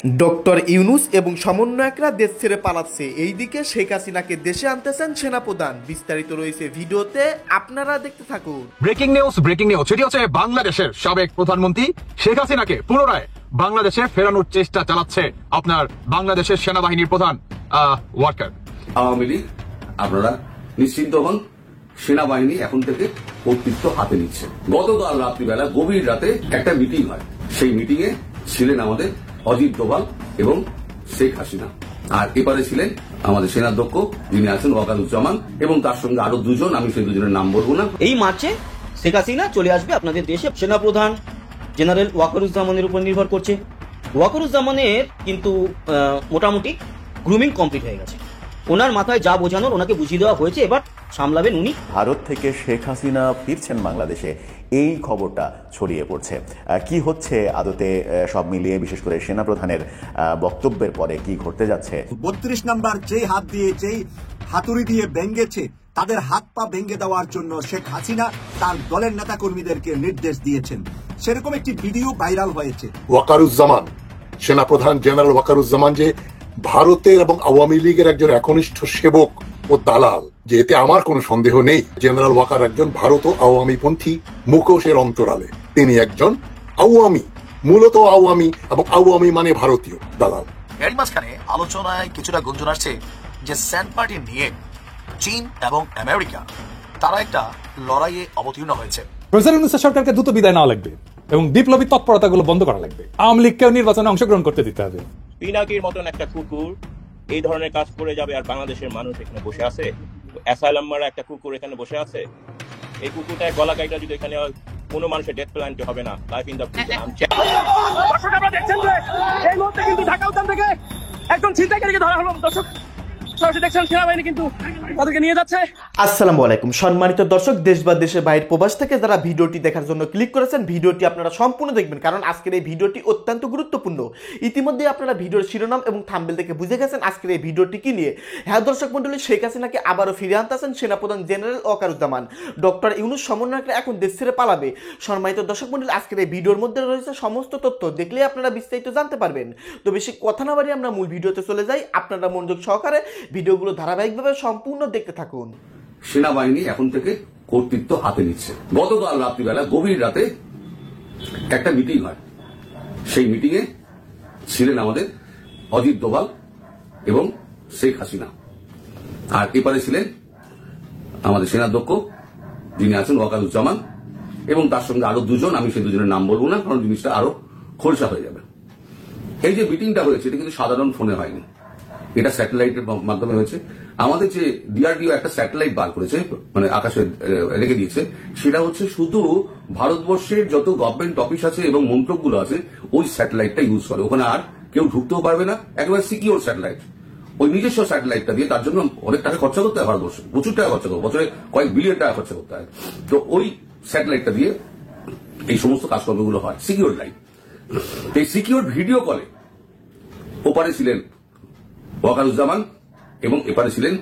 Doctor Yunus এবং সমন্বয়করা দেশ ছেড়ে পালাচ্ছে, এইদিকে শেখ হাসিনাকে দেশে আনতেছেন সেনাপ্রধান। বিস্তারিত রয়েছে ভিডিওতে, আপনারা দেখতে থাকুন। ব্রেকিং নিউজ সেটি হচ্ছে বাংলাদেশের সাবেক প্রধানমন্ত্রী শেখ হাসিনাকে পুনরায় বাংলাদেশে ফেরানোর চেষ্টা চালাচ্ছে আপনার বাংলাদেশের সেনাবাহিনীর প্রধান ওয়াকার। আওয়ামী লীগ আপনারা নিশ্চিন্ত হন, সেনাবাহিনী এখন থেকে কর্তৃত্ব হাতে নিচ্ছে। গতকাল রাত্রিবেলা গভীর রাতে একটা মিটিং হয়, সেই মিটিং এ ছিলেন আমাদের অজিত ডোভাল এবং শেখ হাসিনা, আর এপারে ছিলেন আমাদের সেনাধ্যক্ষ যিনি আছেন ওয়াকারুজ্জামান, এবং তার সঙ্গে আরো দুজন, আমি সেই দুজনের নাম বলবো না। এই মার্চে শেখ হাসিনা চলে আসবে আপনাদের দেশে। সেনাপ্রধান জেনারেল ওয়াকারুজ্জামানের উপর নির্ভর করছে। ওয়াকারুজ্জামানের কিন্তু মোটামুটি গ্রুমিং কমপ্লিট হয়ে গেছে। ওনার মাথায় যা বোঝানোর ওনাকে বুঝিয়ে দেওয়া হয়েছে, এবার সামলাবেন উনি। ভারত থেকে শেখ হাসিনা ফিরছেন বাংলাদেশে, এই খবরটা ছড়িয়ে পড়ছে। কি হচ্ছে আদতে সব মিলিয়ে, বিশেষ করে সেনাপ্রধানের বক্তব্যের পরে কি ঘটতে যাচ্ছে? 32 নম্বর যেই হাত দিয়ে, যেই হাতুড়ি দিয়ে ভেঙ্গেছে, তাদের হাত পা ভেঙে দেওয়ার জন্য শেখ হাসিনা তার দলের নেতা কর্মীদেরকে নির্দেশ দিয়েছেন। সেরকম একটি ভিডিও ভাইরাল হয়েছে। ওয়াকারুজ্জামান, সেনাপ্রধান জেনারেল ওয়াকারুজ্জামান যে ভারতের এবং আওয়ামী লীগের একজন একনিষ্ঠ সেবক ও দালাল, যে এতে আমার কোনো সন্দেহ নেই। জেনারেল ওয়াকার একজন ভারত ও আওয়ামী পন্থী মুখোশের অন্তরালে। তিনি একজন আওয়ামী, মূলত আওয়ামী, এবং আওয়ামী মানে ভারতীয় দালাল। এর মাঝখানে আলোচনায় কিছুটা গুঞ্জন আসছে যে স্যান্ড পার্টি নিয়ে চীন এবং আমেরিকা তারা একটা লড়াইয়ে অবতীর্ণ হয়েছে। প্রেসিডেন্ট সরকারকে দ্রুত বিদায় নেওয়া লাগবে এবং বিপ্লবী তৎপরতাগুলো বন্ধ করা লাগবে। আওয়ামী লীগকেও নির্বাচনে অংশগ্রহণ করতে দিতে হবে। পিনাকির মতন একটা কুকুর এই ধরনের কাজ করে যাবে, আর বাংলাদেশের মানুষ এখানে বসে আছে। অ্যাসাইলাম মারা একটা কুকুর এখানে বসে আছে। এই কুকুরটার গলা কাইটা যদি এখানে কোনো মানুষের ডেথ প্ল্যান্ট হবে না, লাইফ ইন দ্য আপনারা দেখছেন যে এই মুহূর্তে কিন্তু ঢাকা উদ্যান থেকে একজন ছিনতাইকারীকে ধরা হলো। দর্শক দেখছেন সেনাবাহিনী কিন্তু তাদেরকে নিয়ে যাচ্ছে। আসসালামু আলাইকুম সম্মানিত দর্শক, দেশ বা দেশের বাইরের প্রবাস থেকে যারা ভিডিওটি দেখার জন্য ক্লিক করেছেন, ভিডিওটি আপনারা সম্পূর্ণ দেখবেন, কারণ আজকের এই ভিডিওটি অত্যন্ত গুরুত্বপূর্ণ। ইতিমধ্যে আপনারা ভিডিওর শিরোনাম এবং থাম্বনেল থেকে বুঝে গেছেন আজকের এই ভিডিওটি কি নিয়ে। হ্যাঁ দর্শক মণ্ডলী, শেখ হাসিনাকে আবারও ফিরে আনতেছেন সেনাপ্রধান জেনারেল ওয়াকারুজ্জামান। ডক্টর ইউনূস সমন্বয়করা এখন দেশ ছেড়ে পালাবে। সম্মানিত দর্শক মণ্ডলী, আজকের এই ভিডিওর মধ্যে রয়েছে সমস্ত তথ্য, দেখলে আপনারা বিস্তারিত জানতে পারবেন। তো বেশি কথা না বাড়িয়ে আমরা মূল ভিডিওতে চলে যাই। আপনারা মনোযোগ সহকারে ভিডিওগুলো ধারাবাহিকভাবে সম্পূর্ণ দেখতে থাকুন। সেনাবাহিনী এখন থেকে কর্তৃত্ব হাতে নিচ্ছে। গতকাল রাত্রিবেলা গভীর রাতে একটা মিটিং হয়, সেই মিটিং এ ছিলেন আমাদের অজিত ডোভাল এবং শেখ হাসিনা, আর এপারে ছিলেন আমাদের সেনাধ্যক্ষ যিনি আছেন ওয়াকারুজ্জামান, এবং তার সঙ্গে আরো দুজন, আমি সেই দুজনের নাম বলবো না, কারণ জিনিসটা আরো খোলসা হয়ে যাবে। এই যে মিটিংটা হয়েছে এটা কিন্তু সাধারণ ফোনে হয়নি, এটা স্যাটেলাইটের মাধ্যমে হয়েছে। আমাদের যে ডিআরডিও একটা স্যাটেলাইট বার করেছে, মানে আকাশে রেখে দিয়েছে, সেটা হচ্ছে শুধু ভারতবর্ষের যত গভর্নমেন্ট অফিস আছে এবং মন্ত্রকগুলো আছে ওই স্যাটেলাইটটা ইউজ করে। ওখানে আর কেউ ঢুকতেও পারবে না, একেবারে সিকিউর স্যাটেলাইট। ওই নিজস্ব স্যাটেলাইটটা দিয়ে, তার জন্য অনেক টাকা খরচা করতে হয় ভারতবর্ষে, প্রচুর টাকা খরচা করতে, বছরে কয়েক বিলিয়ন টাকা খরচা করতে হয়। তো ওই স্যাটেলাইটটা দিয়ে এই সমস্ত কাজকর্মগুলো হয়, সিকিউর লাইট। এই সিকিউর ভিডিও কলে ওপারে ছিলেন ওয়াকারুজ্জামান এবং এপারে ছিলেন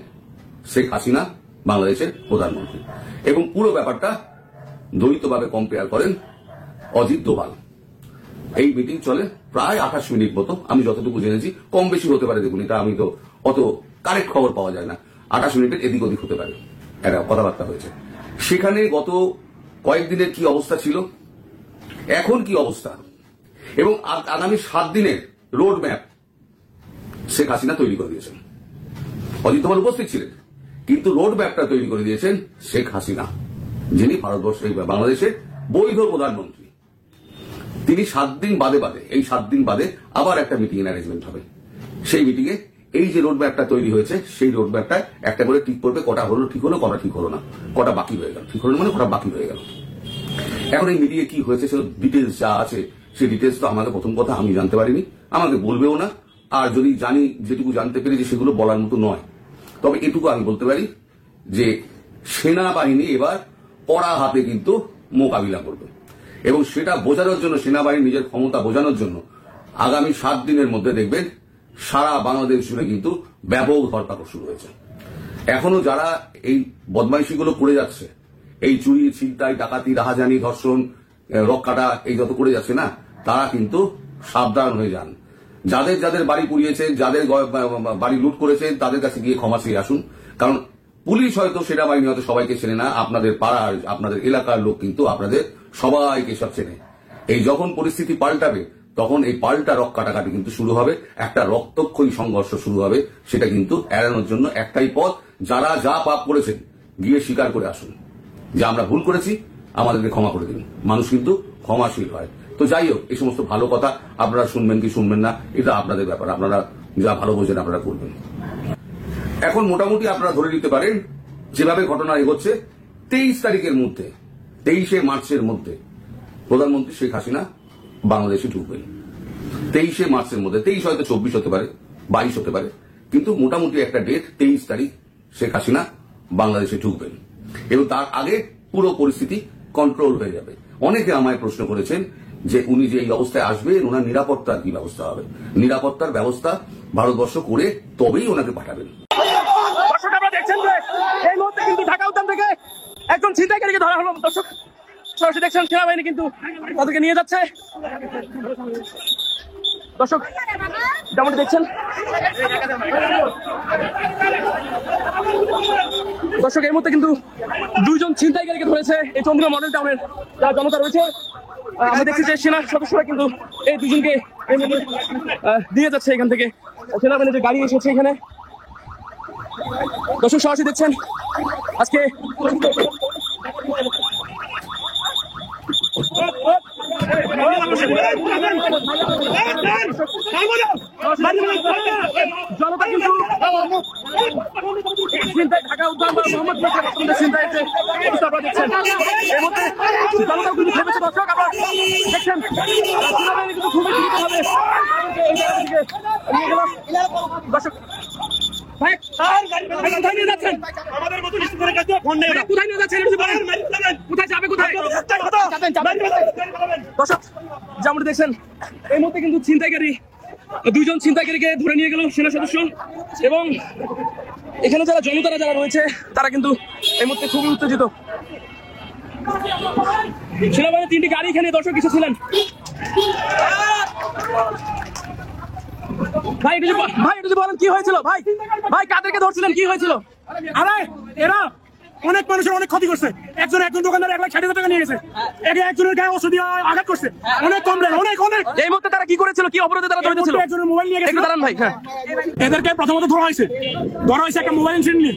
শেখ হাসিনা, বাংলাদেশের প্রধানমন্ত্রী, এবং পুরো ব্যাপারটা দ্বৈতভাবে কম্পেয়ার করেন অজিত ডোভাল। এই মিটিং চলে প্রায় 28 মিনিট মতো, আমি যতটুকু জেনেছি, কম বেশি হতে পারে, দেখুন এটা আমি তো অত কারেক্ট খবর পাওয়া যায় না, 28 মিনিটের এদিক ওদিক হতে পারে, একটা কথাবার্তা হয়েছে। সেখানে গত কয়েকদিনের কি অবস্থা ছিল, এখন কি অবস্থা, এবং আগামী 7 দিনের রোড ম্যাপ শেখ হাসিনা তৈরি করে দিয়েছেন। অজিত ডোভাল উপস্থিত ছিলেন, কিন্তু রোড ম্যাপটা তৈরি করে দিয়েছেন শেখ হাসিনা, যিনি ভারতবর্ষের বাংলাদেশের বৈধ প্রধানমন্ত্রী। তিনি 7 দিন বাদে এই 7 দিন বাদে আবার একটা মিটিং এর অ্যারেঞ্জমেন্ট হবে। সেই মিটিং এ এই যে রোড ম্যাপটা তৈরি হয়েছে, সেই রোড ম্যাপটা একটা করে ঠিক করবে, কটা হলো ঠিক হলো, কটা ঠিক হলো না, কটা বাকি হয়ে গেল, ঠিক হলো মানে কটা বাকি হয়ে গেল। এখন এই মিটিং এ কি হয়েছে সে ডিটেলস যা আছে, সেই ডিটেলস তো আমাকে প্রথম কথা আমি জানতে পারিনি, আমাকে বলবেও না, আর যদি জানি যেটুকু জানতে পেরেছি সেগুলো বলার মতো নয়। তবে এটুকু আমি বলতে পারি যে সেনাবাহিনী এবার কড়া হাতে কিন্তু মোকাবিলা করবে, এবং সেটা বোঝানোর জন্য, সেনাবাহিনী নিজের ক্ষমতা বোঝানোর জন্য আগামী 7 দিনের মধ্যে দেখবেন সারা বাংলাদেশ জুড়ে কিন্তু ব্যাপক ধরপাকড় শুরু হয়েছে। এখনো যারা এই বদমাইশিগুলো করে যাচ্ছে, এই চুরি, ছিনতাই, ডাকাতি, রাহাজানি, ধর্ষণ, রক কাটা, এই যত করে যাচ্ছে না, তারা কিন্তু সাবধান হয়ে যান। যাদের যাদের বাড়ি পুড়িয়েছেন, যাদের বাড়ি লুট করেছেন, তাদের কাছে গিয়ে ক্ষমা চেয়ে আসুন। কারণ পুলিশ হয়তো, সেনাবাহিনী হয়তো সবাইকে চেনে না, আপনাদের পাড়ার, আপনাদের এলাকার লোক কিন্তু আপনাদের সবাইকে সব চেনে। এই যখন পরিস্থিতি পাল্টাবে, তখন এই পাল্টা রক কাটাকাটি কিন্তু শুরু হবে, একটা রক্তক্ষয়ী সংঘর্ষ শুরু হবে। সেটা কিন্তু এড়ানোর জন্য একটাই পথ, যারা যা পাপ করেছেন গিয়ে স্বীকার করে আসুন যে আমরা ভুল করেছি, আমাদেরকে ক্ষমা করে দিন। মানুষ কিন্তু ক্ষমাশীল হয়। তো যাই হোক, এই সমস্ত ভালো কথা আপনারা শুনবেন কি শুনবেন না, এটা আপনাদের ব্যাপার, আপনারা যা ভালো বোঝেন আপনারা করবেন। এখন মোটামুটি আপনারা ধরে নিতে পারেন যেভাবে ঘটনা এগোচ্ছে, 23 তারিখের মধ্যে, 23শে মার্চের মধ্যে প্রধানমন্ত্রী শেখ হাসিনা বাংলাদেশে ঢুকবেন। 23শে মার্চের মধ্যে, 23 হয়তো 24 হতে পারে, 22 হতে পারে, কিন্তু মোটামুটি একটা ডেট 23 তারিখ শেখ হাসিনা বাংলাদেশে ঢুকবেন এবং তার আগে পুরো পরিস্থিতি কন্ট্রোল হয়ে যাবে। অনেকে আমায় প্রশ্ন করেছেন যে উনি যে এই অবস্থায় আসবেন, ওনার নিরাপত্তার কি ব্যবস্থা হবে। নিরাপত্তার ব্যবস্থা ভারতবর্ষ করে তবেই ওনাকে পাঠাবেন। দর্শক আপনারা দেখছেন যে এই মুহূর্তে কিন্তু ঢাকা উদ্যান থেকে একজন ছিনতাইকারীকে ধরা হলো। দর্শক সরাসরি দেখছেন সেনাবাহিনী কিন্তু তাদেরকে নিয়ে যাচ্ছে। দর্শক যেমনটি দেখছেন, দর্শক এই মুহূর্তে কিন্তু 2জন ছিনতাইকারীকে ধরেছে এই চন্দ্রিমা মডেল টাউনের যারা জনতা রয়েছে। আমরা দেখছি যে সেনা সদস্যরা কিন্তু এই 2জনকে এই মুহূর্তে দিয়ে যাচ্ছে এখান থেকে। সেনাবাহিনীর যে গাড়ি এসেছে এখানে, দর্শক সরাসরি দেখছেন আজকে জনতা কিন্তু ঢাকা উদ্যান বা মোহাম্মদপুর চিন্তায় আপনারা দেখছেন এই মুহূর্তে জনতা কিন্তু থেমেছে। দর্শক আপনারা দেখছেন সেনাবাহিনী কিন্তু খুবই দ্রুতভাবে নিয়ে গেল। দর্শক কোথায় নিয়ে যাচ্ছেন? কোথায় নিয়ে যাচ্ছেন? কোথায় যাবে? কোথায়? দর্শক যেমন দেখছেন এই মুহূর্তে কিন্তু ছিনতাইকারী 2জন ছিনতাইকারীকে ধরে নিয়ে গেল সেনা সদস্য এবং এখানে যারা জনতারা যারা রয়েছে তারা কিন্তু এই মুহূর্তে খুবই উত্তেজিত। সেনাবাহিনীর 3টি গাড়ি এখানে দর্শক কিছু ছিলেন। ভাই একটু বলেন কি হয়েছিল? ভাই কাদেরকে ধরছিলেন, কি হয়েছিল? আরে এরা অনেক মানুষের অনেক ক্ষতি করছে। একজন দোকানদার 1,60,000 টাকা নিয়ে গেছে, একজনের গায়ে ওষুধ দিয়ে আঘাত করছে, অনেক কমপ্লেন, অনেক। এই মুহূর্তে তারা কি করেছিল, কি অপরাধে তারা জড়িত ছিল? একজনের মোবাইল নিয়ে গেছে। দাঁড়ান ভাই। হ্যাঁ, এদেরকে প্রথমত ধরা হয়েছে একটা মোবাইল ইনসিডেন্ট নিয়ে।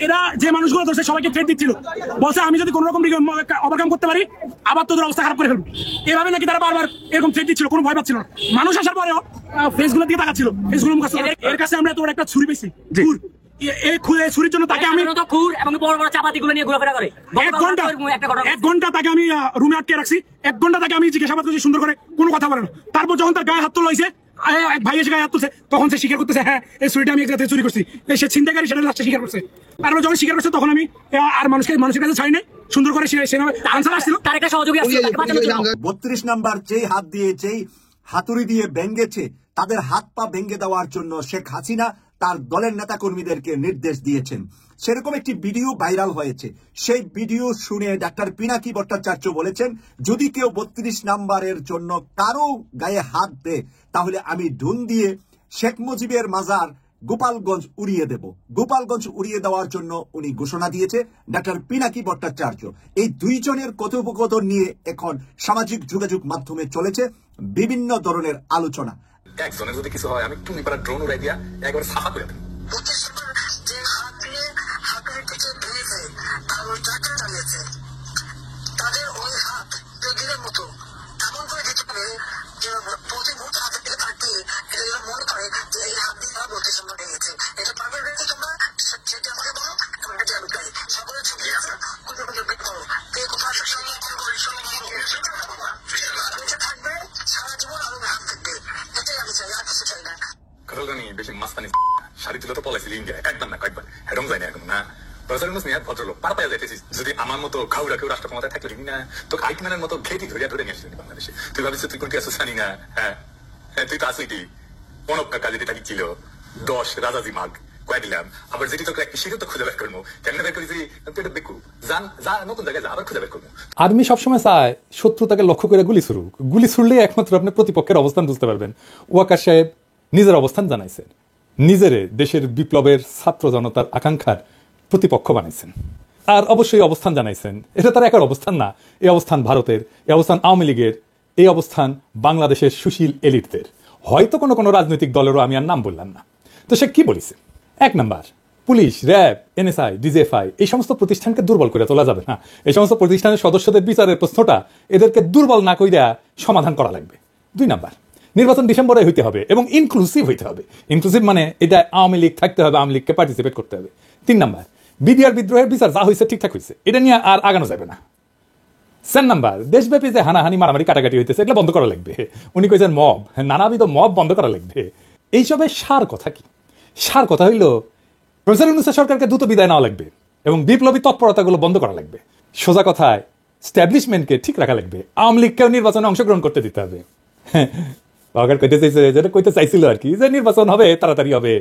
এরা যে মানুষগুলো ধরছে সবাইকে থ্রেট দিচ্ছিল, বলছে আমি যদি কোনো রকম ওভারকাম করতে পারি আবার তোদের অবস্থা খারাপ করে ফেলবো। এভাবে নাকি তারা বারবার এরকম থ্রেট দিচ্ছিল, কোনো ভয় পাচ্ছিল না। মানুষ আসার পরেও ফেসগুলোর দিকে তাকাচ্ছিল, ফেসগুলো মুখ। এর কাছে আমরা তোর একটা ছুরি পেয়েছি, ছুরির জন্য তাকে আমি 1 ঘন্টা তাকে আমি রুমে আটকে রাখছি। 1 ঘন্টা তাকে আমি জিজ্ঞাসাবাদ করছি সুন্দর করে, কোনো কথা বলে না। তারপর যখন তার গায়ে হাত তোলা হয়েছে, এক ভাই এসে গায়ে হাত তুলছে, তখন সে স্বীকার করতেছে হ্যাঁ এই ছুরিটা আমি চুরি করছি। সে ছিনতাইকারী সেটা লাস্টে স্বীকার করছে। তারপর যখন স্বীকার করছে তখন আমি আর মানুষের কাছে ছাড়ি নাই, সুন্দর করে আনসার আসছিল, তার একটা সহযোগী আসছিল। 32 নাম্বার যেই হাত দিয়ে, যেই হাতুড়ি দিয়ে ভেঙ্গেছে, তাদের হাত পা ভেঙে দেওয়ার জন্য শেখ হাসিনা তার দলের নেতা কর্মীদেরকে নির্দেশ দিয়েছেন। সেরকম একটি ভিডিও ভাইরাল হয়েছে। সেই ভিডিও শুনে ডাক্তার পিনাকি ভট্টাচার্য বলেছেন, যদি কেউ 32 নাম্বারের জন্য কারো গায়ে হাত দেয় তাহলে আমি ঢুন দিয়ে শেখ মুজিবের মাজার গোপালগঞ্জ উড়িয়ে দেব। গোপালগঞ্জ উড়িয়ে দেওয়ার জন্য উনি ঘোষণা দিয়েছে ডাক্তার পিনাকি ভট্টাচার্য। এই 2 জনের কথোপকথন নিয়ে এখন সামাজিক যোগাযোগ মাধ্যমে চলেছে বিভিন্ন ধরনের আলোচনা। একজনের যদি কিছু হয় আমি তুমি পারা ড্রোন উড়াই দিয়া একবার সাফা করে দেব। তাদের ওই হাত বেগিনের মতো এমন করে দিতে হবে যে প্রতি মুহূর্তে হাতের দিকে থাকতে এটা মনে করে যে এই হাত দিয়ে তারা বলতে সম্ভব হয়ে গেছে। এটা পারবে কি তোমরা? সেটা আমাকে বলো, এবং এটা আমি পাই। সকলে ছবি আছে, খুঁজে বের করো কে কোথায় বেঁচে থাকবে সারা জীবন আরো হাত থাকবে। এটাই আমি চাই, আর কিছু চাই না। কারণ বেশি মাস্তানি শাড়ি তুলে তো পলাইছিল ইন্ডিয়া, একবার না কয়েকবার, হেডং যায় না এখন না। ভদ্রলোক পার পায়ে যাইতেছিস, যদি আমার মতো ঘাউরা কেউ রাষ্ট্র ক্ষমতায় থাকলে না তোকে আইটম্যানের মতো ঘেটি ধরিয়া ধরে নিয়ে আসছিলি বাংলাদেশে। তুই ভাবিস তুই কোনটি আসো জানি না? হ্যাঁ তুই তো আসুইটি অনব কাকা যেটি থাকি ছিল 10 রাজাজি মাগ কয়ে দিলাম। আবার যেটি তোকে একটা শিরো তো খুঁজে বের করবো, কেন বের করেছি তুই এটা দেখু যা নতুন জায়গায় যা আবার খুঁজে বের করবো। আর্মি সবসময় চায় শত্রু তাকে লক্ষ্য করে গুলি ছুড়লে একমাত্র আপনি প্রতিপক্ষের অবস্থান বুঝতে পারবেন। ওয়াকার সাহেব নিজের অবস্থান জানাইছেন, নিজেরে দেশের বিপ্লবের ছাত্র জনতার আকাঙ্ক্ষার প্রতিপক্ষ বানাইছেন। আর অবশ্যই অবস্থান জানাইছেন, এটা তার একার অবস্থান না, এই অবস্থান ভারতের, এই অবস্থান আওয়ামী লীগের, এই অবস্থান বাংলাদেশের সুশীল এলিটদের, হয়তো কোনো কোনো রাজনৈতিক দলেরও আমি আর নাম বললাম না। তো সে কি বলিছে? 1 number, police, RAB, NSI, DGFI এই সমস্ত প্রতিষ্ঠানকে দুর্বল করে তোলা যাবে না। এই সমস্ত প্রতিষ্ঠানের সদস্যদের বিচারের প্রশ্নটা এদেরকে দুর্বল না কইরা সমাধান করা লাগবে। 2 নাম্বার, নির্বাচন ডিসেম্বরে হইতে হবে এবং ইনক্লুসিভ হইতে হবে। ইনক্লুসিভ মানে এটা আওয়ামী লীগ থাকতে হবে, আওয়ামী লীগকে পার্টিসিপেট করতে হবে। 3 নাম্বার, বিডিআর বিদ্রোহের বিচার যা হয়েছে ঠিকঠাক হয়েছে, এটা নিয়ে আর আগানো যাবে না। 4 নাম্বার, দেশব্যাপী যে হানাহানি মারামারি কাটাকাটি হইতেছে এগুলো বন্ধ করা লাগবে। উনি কইছেন মব, নানাবিধ মব বন্ধ করা লাগবে। এইসবের সার কথা কি? সার কথা হইল প্রফেসর ইউনূসের সরকারকে দ্রুত বিদায় নেওয়া লাগবে এবং বিপ্লবী তৎপরতাগুলো বন্ধ করা লাগবে। সোজা কথায় স্ট্যাবলিশমেন্টকে ঠিক রাখা লাগবে, আওয়ামী লীগকেও নির্বাচনে অংশগ্রহণ করতে দিতে হবে। কইতে চাইছে, যেটা কইতে চাইছিল আর কি, যে নির্বাচন হবে, তাড়াতাড়ি হবে,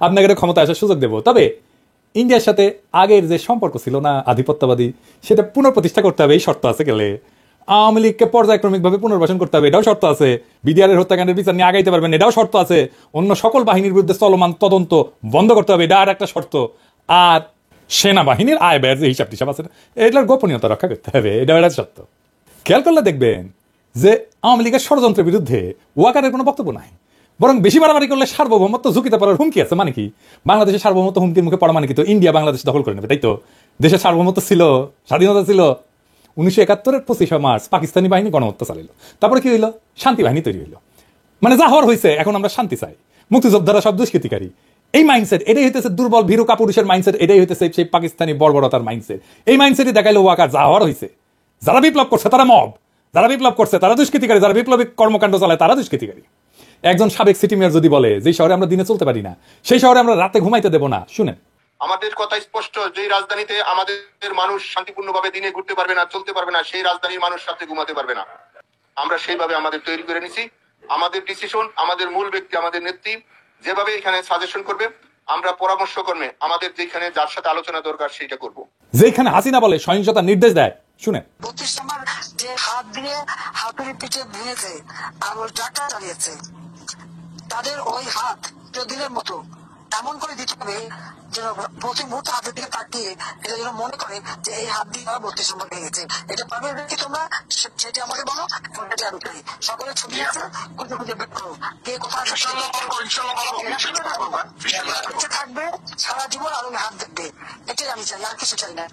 আপনাকে ক্ষমতা আসার সুযোগ দেব। তবে ইন্ডিয়ার সাথে আগের যে সম্পর্ক ছিল না আধিপত্যবাদী, সেটা পুনঃপ্রতিষ্ঠা করতে হবে, এই শর্ত আছে। গেলে আওয়ামী লীগকে পর্যায়ক্রমিকভাবে পুনর্বাসন করতে হবে, এটাও শর্ত আছে। বিডিআরের হত্যাকাণ্ডের বিচার নিয়ে আগাইতে পারবেন, এটাও শর্ত আছে। অন্য সকল বাহিনীর বিরুদ্ধে চলমান তদন্ত বন্ধ করতে হবে, এটা আর একটা শর্ত। আর সেনাবাহিনীর আয় ব্যয়ের যে হিসাব টিসাব আছে এটার গোপনীয়তা রক্ষা করতে হবে, এটাও একটা শর্ত। খেয়াল করলে দেখবেন যে আওয়ামী লীগের ষড়যন্ত্রের বিরুদ্ধে ওয়াকারের কোনো বক্তব্য নাই, বরং বেশি মারামারি করলে সার্বভৌমত্ব ঝুঁকিতে পড়ার হুমকি আছে। মানে কি? বাংলাদেশের সার্বভৌমত্ব হুমকির মুখে পড়া মানে কি? তো ইন্ডিয়া বাংলাদেশ দখল করে নেবে, তাই তো? দেশের সার্বভৌমত্ব ছিল, স্বাধীনতা ছিল। 1971-এর 25শে মার্চ পাকিস্তানি বাহিনী গণহত্যা চালাইল, তারপরে কি হইলো? শান্তি বাহিনী তৈরি হইলো। মানে যা হওয়ার হয়েছে, এখন আমরা শান্তি চাই, মুক্তিযোদ্ধারা সব দুষ্কৃতিকারী। এই মাইন্ডসেট, এটাই হইতেছে দুর্বল ভীরু কাপুরুষের মাইন্ডসেট, এটাই হইতেছে সেই পাকিস্তানি বর্বরতার মাইন্ডসেট। এই মাইন্ডসেটই দেখাইলো ওয়াকার যা হওয়ার হয়েছে। যারা বিপ্লব করছে তারা মব, যারা বিপ্লব করছে তারা দুষ্কৃতিকারী, যারা বিপ্লবী কর্মকাণ্ড চালায় তারা দুষ্কৃতিকারী। একজন সাবেক সিটি মেয়র যদি বলে যে শহরে আমরা দিনে চলতে পারি না, সেই শহরে আমরা রাতে ঘুমাইতে দেব না, শুনেন। আমাদের কথা স্পষ্ট, যে রাজধানীতে আমাদের মানুষ শান্তিপূর্ণভাবে দিনে ঘুরতে পারবে না, চলতে পারবে না, সেই রাজধানীর মানুষ রাতে ঘুমাতে পারবে না। আমরা সেইভাবে আমাদের তৈরি করে নিছি। আমাদের ডিসিশন, আমাদের মূল ব্যক্তি, আমাদের নেত্রী যেভাবে এখানে সাজেশন করবে, আমরা পরামর্শ করবে, আমাদের যেখানে যার সাথে আলোচনা দরকার সেইটা করব। যেখানে হাসিনা বলে সহিংসতার নির্দেশ দেয়, শুনেন। 32 নম্বর যে হাত দিয়ে হাতুড়ি পিঠে ভেঙেছে আর ওই টাকা চালিয়েছে, তাদের ওই হাত প্রতিদিনের মতো এমন করে দিতে হবে যেন প্রতি মুহূর্তে হাতের দিকে তাকিয়ে এটা যেন মনে করে যে এই হাত দিয়ে তারা 32 নম্বর ভেঙেছে। এটা পারবে কি তোমরা? সেটা আমাকে বলো, সেটা আমি করি। সকলে ছবি আছে, খুঁজে খুঁজে বের করো কে কোথায় থাকবে সারা জীবন আর হাত দেখবে। এটাই আমি চাই, আর কিছু চাই না।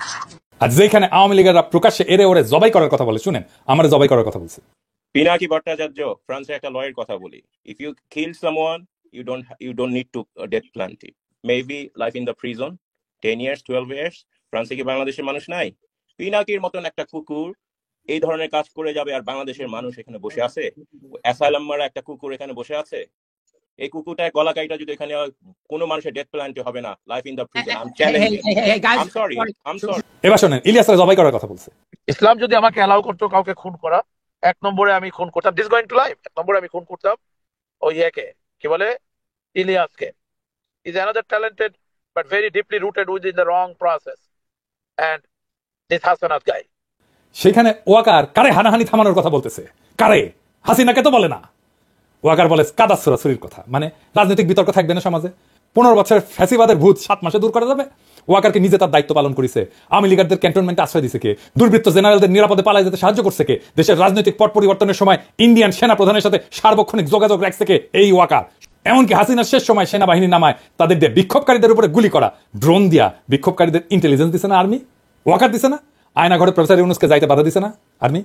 আর যেখানে আওয়ামী লীগেরা প্রকাশ্যে এরে ওরে জবাই করার কথা বলে, শুনেন, আমরা জবাই করার কথা বলছি। পিনাকি ভট্টাচার্য, ফ্রান্সের একটা লয়ের কথা বলি, if you kill someone you don't need to death penalty, maybe life in the prison 10 years 12 years। ফ্রান্সে কি বাংলাদেশের মানুষ নাই? পিনাকির মতন একটা কুকুর এই ধরনের কাজ করে যাবে আর বাংলাদেশের মানুষ এখানে বসে আছে? অ্যাসাইলাম মারা একটা কুকুর এখানে বসে আছে, এই কুকুরটা গলা কাইটা যদি এখানে কোনো মানুষের ডেথ পেনাল্টি হবে না, life in the prison. I am challenging, I am sorry. এবার শুনেন, ইলিয়াসরা জবাই করার কথা বলছে। ইসলাম যদি আমাকে অ্যালাউ করতো কাউকে খুন করা, 1 নম্বরে আমি খুন করতাম, দিস গোইং টু লাইফ, 1 নম্বরে আমি খুন করতাম ওই একে, কি বলে, ইলিয়াসকে। Is another talented but very deeply rooted within the wrong process and this Hasanat guy. সেখানে ওয়াকার কারে হানাহানি থামানোর কথা বলতেছে, কারে? হাসিনাকে তো বলে না। ওয়াকার বলে কাদা ছড়াছড়ির কথা। মানে রাজনৈতিক বিতর্ক থাকবে না সমাজে, 15 বছরের ফ্যাসিবাদের ভূত 7 মাসে দূর করা যাবে। ওয়াকারকে নিজে তার দায়িত্ব পালন করেছে। আওয়ামী লীগারদের ক্যান্টনমেন্টে আশ্রয় দিছে কে? দুর্বৃত্ত জেনারেলদের নিরাপদে পালায় যেতে সাহায্য করছে কে? দেশের রাজনৈতিক পট পরিবর্তনের সময় ইন্ডিয়ান সেনা প্রধানের সাথে সার্বক্ষণিক যোগাযোগ রাখছে কে? এই ওয়াকার। এমনকি হাসিনার শেষ সময় সেনাবাহিনী নামায় তাদের দিয়ে বিক্ষোভকারীদের উপরে গুলি করা, ড্রোন দিয়া বিক্ষোভকারীদের ইন্টেলিজেন্স দিছে না আর্মি? ওয়াকার দিছে না? আয়না ঘরে প্রফেসর ইউনূসকে যাইতে বাধা দিছে না আর্মি?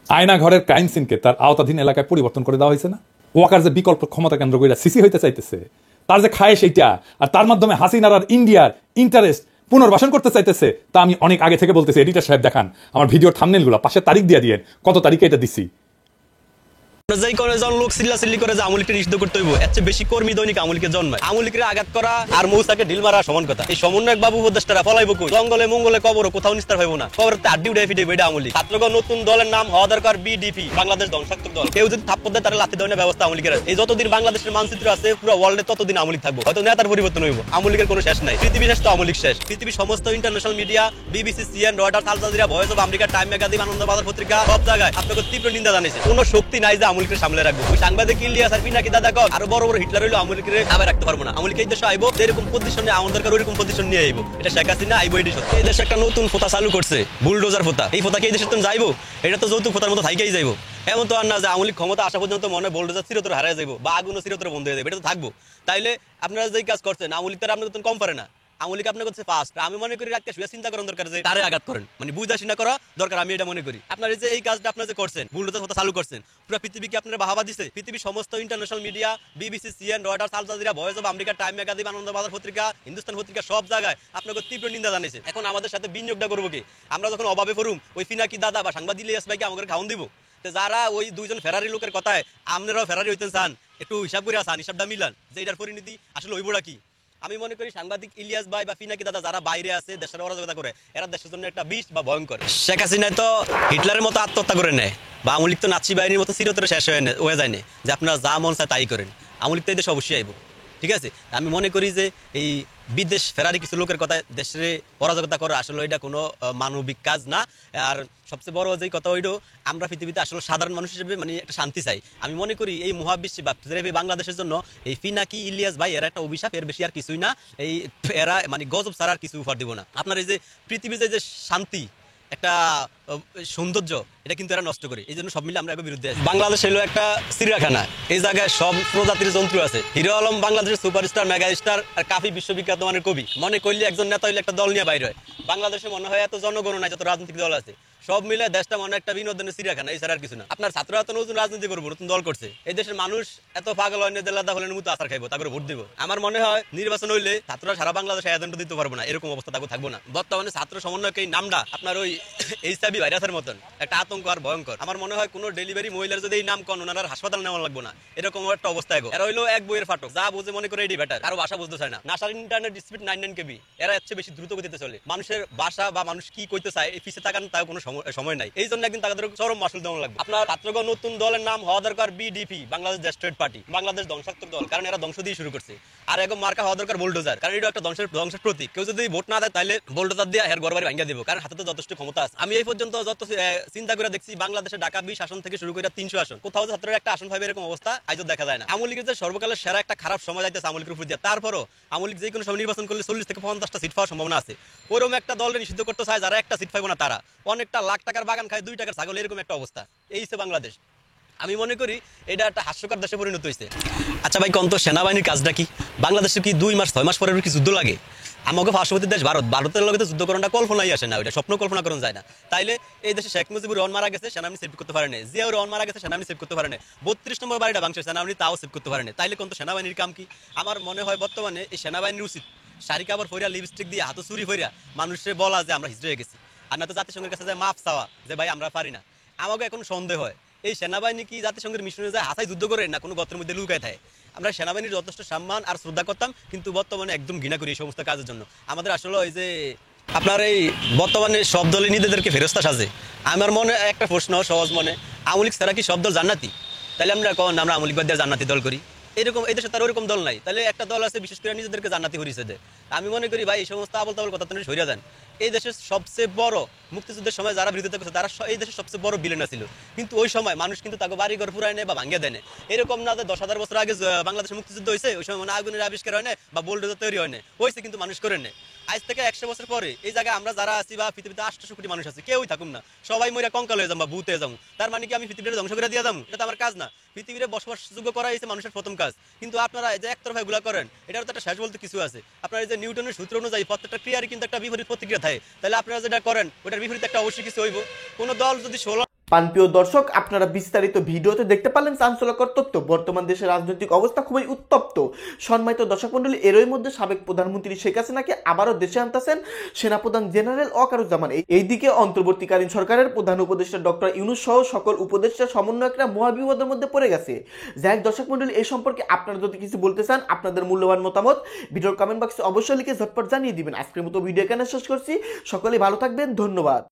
আয়না ঘরের ক্রাইম সিনকে তার আওতাধীন এলাকায় পরিবর্তন করে দেওয়া হয়েছে না? ওয়াকার যে বিকল্প ক্ষমতা কেন্দ্র কইরা সিসি হইতে চাইতেছে, তার যে খায় সেইটা, আর তার মাধ্যমে হাসিনার আর ইন্ডিয়ার ইন্টারেস্ট পুনর্বাসন করতে চাইতেছে, তা আমি অনেক আগে থেকে বলতেছি। এডিটর সাহেব দেখান আমার ভিডিওর থাম্বনেলগুলো, পাশে তারিখ দিয়ে দিয়েন কত তারিখে এটা দিছি। যাই করে যখন লোক চিল্লাচিল্লি করে যে আমলিকে নিষিদ্ধ করতে হইব, এর চেয়ে বেশি কর্মী দৈনিক আমলিকে জন্মায়। আমলিকে আঘাত করা আর মৌসাকে ঢিল মারা সমান কথা। এই সমন্বয়ক বাবু উপদেষ্টারা ফলাইব কই? জঙ্গলে মঙ্গলে কবরও কোথাও নিস্তার হইব না। কবরতে আড্ডি উঠে ফিটে বেডা আমলি। ছাত্রগণ নতুন দলের নাম হওয়া দরকার বিডিপি, বাংলাদেশ ধ্বংসাত্মক দল। কেউ যদি থাপ্পড় দেয় তারা লাথি দেওয়ার ব্যবস্থা আমলিকের আছে। এই যতদিন বাংলাদেশের মানচিত্র আছে পুরো ওয়ার্ল্ডে ততদিন আমলিক থাকবো। হয়তো নেতার পরিবর্তন হইব, আমলিকের কোনো শেষ নাই। পৃথিবী শেষ তো আমলিক শেষ। পৃথিবীর সমস্ত international media, BBC, CNN, Reuters, Al Jazeera, Voice of America, Time magazine, Ananda Bazar Patrika, সব জায়গায় আপনাকে তীব্র নিন্দা জানিয়েছে। কোনো শক্তি নাই যে আমুলকে সামলে রাখবো। ওই সাংবাদিক ইলিয়াস আর পিনাকি দাদা কল আরো বড় বড় হিটলার হইলো আমুলকে আবার রাখতে পারবো না। আমুলকে এই দেশে আইবো এরকম পজিশনে আমার দরকার ওইরকম পজিশন নিয়ে আইবো। এটা শেখ হাসিনা আইবো এটি সত্যি। এই দেশে একটা নতুন ফোতা চালু করছে, বুলডোজার ফোতা। এই ফোতা কি এই দেশে তুমি যাইবো? এটা তো যৌতুক ফোতার মতো থাইকেই যাইবো। এমন তো আর না যে আমুলিক ক্ষমতা আসা পর্যন্ত মনে বুলডোজার চিরতরে হারিয়ে যাইবো বা আগুনও চিরতরে বন্ধ হয়ে যাবে, এটা তো থাকবো। তাইলে আপনারা যেই কাজ করছেন আমুলিক তারা আপনাদের কম পারে না, আমুলিক আপনার করছে ফার্স্ট। আমি মনে করি রাখতে শুয়ে চিন্তা করার দরকার যে তারে আঘাত করেন, মানে বুঝা চিন্তা করা দরকার, আমি এটা মনে করি। আপনার যে এই কাজটা আপনারা যে করছেন, বুলডোজার কথা চালু করছেন, পুরো পৃথিবীকে আপনারা বাহাবা দিছে। পৃথিবীর সমস্ত international media, BBC, CNN, Reuters, Al Jazeera, Voice of America, Time magazine, Anandabazar Patrika, Hindustan পত্রিকা সব জায়গায় আপনাকে তীব্র নিন্দা জানিয়েছে। এখন আমাদের সাথে বিনিয়োগটা করবো কি? আমরা যখন অভাবে পড়ুম ওই পিনাকি দাদা বা সাংবাদিক ইলিয়াস ভাইকে আমাকে খাওয়ান দিব। যারা ওই দুইজন ফেরারি লোকের কথায় আপনারাও ফেরারি হইতেন চান, একটু হিসাব করে আসেন, হিসাবটা মিলান যে এটার পরিণতি আসলে ওইবড়া কি। আমি মনে করি সাংবাদিক ইলিয়াস ভাই বা পিনাকি দাদা যারা বাইরে আছে দেশের অরাজকতা করে, এরা দেশের জন্য একটা বিষ বা ভয়ঙ্কর। শেখ হাসিনা তো হিটলারের মতো আত্মহত্যা করে নেয়, বা আওয়ামী লীগ তো নাচি বাহিনীর মতো চিরতরে শেষ হয়ে যায় না যে আপনারা যা মন চায় তাই করেন। আওয়ামী লীগ তো এই দেশে অবশ্যই আইব, ঠিক আছে। আমি মনে করি যে এই বিদেশ ফেরারি কিছু লোকের কথা দেশে অরাজকতা করা আসলে এটা কোনো মানবিক কাজ না। আর সবচেয়ে বড় যে কথা হইল আমরা পৃথিবীতে আসলে সাধারণ মানুষ হিসেবে মানে একটা শান্তি চাই। আমি মনে করি এই মহাবিশ্বে বা বাংলাদেশের জন্য এই পিনাকি ইলিয়াস ভাই এরা একটা অভিশাপ, এর বেশি আর কিছুই না। এই এরা মানে গজব ছাড়া আর কিছু উপহার দিব না। আপনার এই যে পৃথিবীতে যে শান্তি একটা সৌন্দর্য, এটা কিন্তু এরা নষ্ট করে। এই জন্য সব মিলে আমরা এর বিরুদ্ধে আছি। বাংলাদেশ হলো একটা চিড়িয়াখানা, এই জায়গায় সব প্রজাতির জন্তু আছে। হিরো আলম বাংলাদেশের সুপারস্টার, মেগা স্টার আর কাফি বিশ্ববিখ্যাত মানের কবি। মনে করলে একজন নেতা হইলে একটা দল নিয়ে বাইরে হয়। বাংলাদেশে মনে হয় এত জনগণ নাই যত রাজনৈতিক দল আছে, সব মিলে দেশটা মনে একটা বিনোদনের চিড়িয়াখানা, এই ছাড়া আর কিছু না। আপনার ছাত্ররা তো নতুন রাজনীতি করবো, নতুন দল করছে। এই দেশের মানুষ এত পাগল হয় না যে লাদা হলেন মতো আচার খাইবো, তারপরে ভোট দিব। আমার মনে হয় নির্বাচন হইলে ছাত্ররা সারা বাংলাদেশে এজেন্ট দিতে পারবো না, এরকম অবস্থা থাকবো না। বর্তমানে ছাত্র সমন্বয়ক এই নামটা আপনার ওই এইচআইভি ভাইরাসের মতন একটা আতঙ্ক আর ভয়ঙ্কর। আমার মনে হয় কোনো ডেলিভারি মহিলার যদি এই নাম কন ওনার হাসপাতাল নেওয়া লাগবো না, এরকম একটা অবস্থা এগো। এরা হইলো এক বইয়ের ফাটক, যা বুঝে মনে করে এটি বেটার, কারো ভাষা বুঝতে চায় না। নাসার ইন্টারনেট স্পিড 99 KB, এরা এর চেয়ে বেশি দ্রুত গতিতে চলে। মানুষের ভাষা বা মানুষ কি কইতে চায় এই পিছিয়ে তাকান তাও কোনো সময় নাই। এই জন্য একদিন তাদের চরম মাসুল দেওয়া লাগবে। আপনার ছাত্রগণ নতুন দলের নাম হওয়া দরকার BDP, Bangladesh destroyed party, Bangladesh ধ্বংসাত্মক দল, কারণ এরা ধ্বংস দিয়ে শুরু করছে। আর এখন মার্কা হওয়া দরকার বুলডোজার, কারণ এটা একটা ধ্বংসের প্রতীক। কেউ যদি ভোট না দেয় তাহলে বুলডোজার দিয়ে এর ঘরবাড়ি ভাঙিয়ে দেবো, কারণ হাতে তো যথেষ্ট ক্ষমতা আছে। আমি এই পর্যন্ত যত চিন্তা করে দেখছি বাংলাদেশে ঢাকা 20 আসন থেকে শুরু করে 300 আসন, কোথাও ছাত্রের একটা আসন পাইবে এরকম অবস্থা আজও দেখা যায় না। আওয়ামী লীগের যে সর্বকালের সেরা একটা খারাপ সময় যাইতেছে আওয়ামী লীগের উপর দিয়ে, তারপরও আওয়ামী লীগ যে কোনো সময় নির্বাচন করলে 40 থেকে 50টা সিট পাওয়ার সম্ভাবনা আছে। ওরকম একটা দলের নিষিদ্ধ করতে চায় যারা একটা সিট পাইব না, তারা অনেকটা লাখ টাকার বাগান খায় 2 টাকার ছাগল, এরকম একটা অবস্থা। এই হচ্ছে বাংলাদেশ। আমি মনে করি এটা একটা হাস্যকর দেশে পরিণত হয়েছে। আচ্ছা ভাই, কন্ত সেনাবাহিনীর কাজটা কি? বাংলাদেশে কি 2 মাস 6 মাস পরে কি যুদ্ধ লাগে? আমাকে পার্শ্ববর্তী দেশ ভারত, ভারতের লগে তো যুদ্ধ করাটা কল্পনাই আসে না, ওইটা স্বপ্ন কল্পনা করা যায় না। তাইলে এই দেশে শেখ মুজিবুর রহমান মারা গেছে, সেনাবাহিনী সেভ করতে পারে না। জিয়াউর রহমান মারা গেছে, সেনাবাহিনী সেভ করতে পারে না। 32 নম্বর বাড়িটা ভাঙছে, সেনাবাহিনী তাও সেভ করতে পারে না। তাইলে কন্ত সেনাবাহিনীর কাম কি? আমার মনে হয় বর্তমানে এই সেনাবাহিনীর উচিত শাড়ি কাপড় ফইরা, লিপস্টিক দিয়ে, হাতে চুরি ফইরা মানুষের বলা যে আমরা হিজড়ে হয়ে গেছি, আর না তো জাতিসংঘের কাছে যায় মাপ চাওয়া যে ভাই আমরা পারি না। আমাকে এখন সন্দেহ হয় এই সেনাবাহিনী কি জাতিসংঘের মিশনে যায় হাতায় যুদ্ধ করে, না কোনো গর্তের মধ্যে লুকায় থাকে। আমরা সেনাবাহিনীর যথেষ্ট সম্মান আর শ্রদ্ধা করতাম, কিন্তু বর্তমানে একদম ঘৃণা করি এই সমস্ত কাজের জন্য। আমাদের আসলে ওই যে আপনার এই বর্তমানে সব দলে নিজেদেরকে ফেরস্তা সাজে। আমার মনে একটা প্রশ্ন সহজ মনে, আওয়ামী লীগ ছাড়া কি সব দল জান্নাতি? তাহলে আমরা আওয়ামী লীগ বাদ দিয়ে জান্নাতি দল করি, এরকম এই দেশে তার ওরকম দল নাই। তাহলে একটা দল আছে বিশেষ করে নিজেদেরকে জান্নাতি হরিছে দেয়। আমি মনে করি ভাই এই সমস্ত আবল তাবল কথা তুমি সরিয়ে যান। এই দেশের সবচেয়ে বড় মুক্তিযুদ্ধের সময় যারা বিরোধিতা করছে তারা এই দেশের সবচেয়ে বড় বিলেনা ছিল, কিন্তু ওই সময় মানুষ কিন্তু তাকে বাড়ি ঘর পুরায় নেয় বা ভাঙ্গিয়ে দেয় না। এরকম না যে 10,000 বছর আগে বাংলাদেশের মুক্তিযুদ্ধ হয়েছে ওই সময় মানে আগুনের আবিষ্কার হয় না বা বুলডোজার তৈরি হয় না, হয়েছে কিন্তু মানুষ করে নেয়। আজ থেকে 100 বছর পরে এই জায়গায় আমরা যারা আছি বা পৃথিবীতে 800 কোটি মানুষ আছে, কেউই থাকুম না, সবাই মরে কঙ্কাল হয়ে যাবো বা ভূত হয়ে যাবো। তার মানে কি আমি পৃথিবীটা ধ্বংস করে দিয়ে যাবো? এটা তো আমার কাজ না। পৃথিবীতে বসবাসযোগ্য করা হয়েছে মানুষের প্রথম কাজ, কিন্তু আপনারা যে একতরফা এগুলা করেন এটার তো একটা শেষ বলতে কিছু আছে। আপনারা যে নিউটনের সূত্র অনুযায়ী প্রত্যেকটা ক্রিয়ারই কিন্তু একটা বিপরীত প্রতিক্রিয়া থাকে, তাহলে আপনারা যেটা করেন ওটার বিপরীত একটা অবশ্যই কিছু হইব। কোনো দল যদি 16 প্রিয় দর্শক, আপনারা বিস্তারিত ভিডিওতে দেখতে পারলেন চাঞ্চল্যকর তথ্য। বর্তমান দেশের রাজনৈতিক অবস্থা খুবই উত্তপ্ত। সম্মানিত দর্শক মণ্ডলী, এরই মধ্যে সাবেক প্রধানমন্ত্রী শেখ হাসিনাকে আবারও দেশে আনতেছেন সেনাপ্রধান জেনারেল ওয়াকারুজ্জামান। এইদিকে অন্তর্বর্তীকালীন সরকারের প্রধান উপদেষ্টা ডক্টর ইউনূস সহ সকল উপদেষ্টা সমন্বয়করা মহাবিপদের মধ্যে পড়ে গেছে। যাই হোক দর্শক মণ্ডলী, এই সম্পর্কে আপনারা যদি কিছু বলতে চান, আপনাদের মূল্যবান মতামত ভিডিওর কমেন্ট বক্সে অবশ্যই লিখে ঝটপট জানিয়ে দিবেন। আজকের মতো ভিডিও এখানে শেষ করছি। সকলেই ভালো থাকবেন, ধন্যবাদ।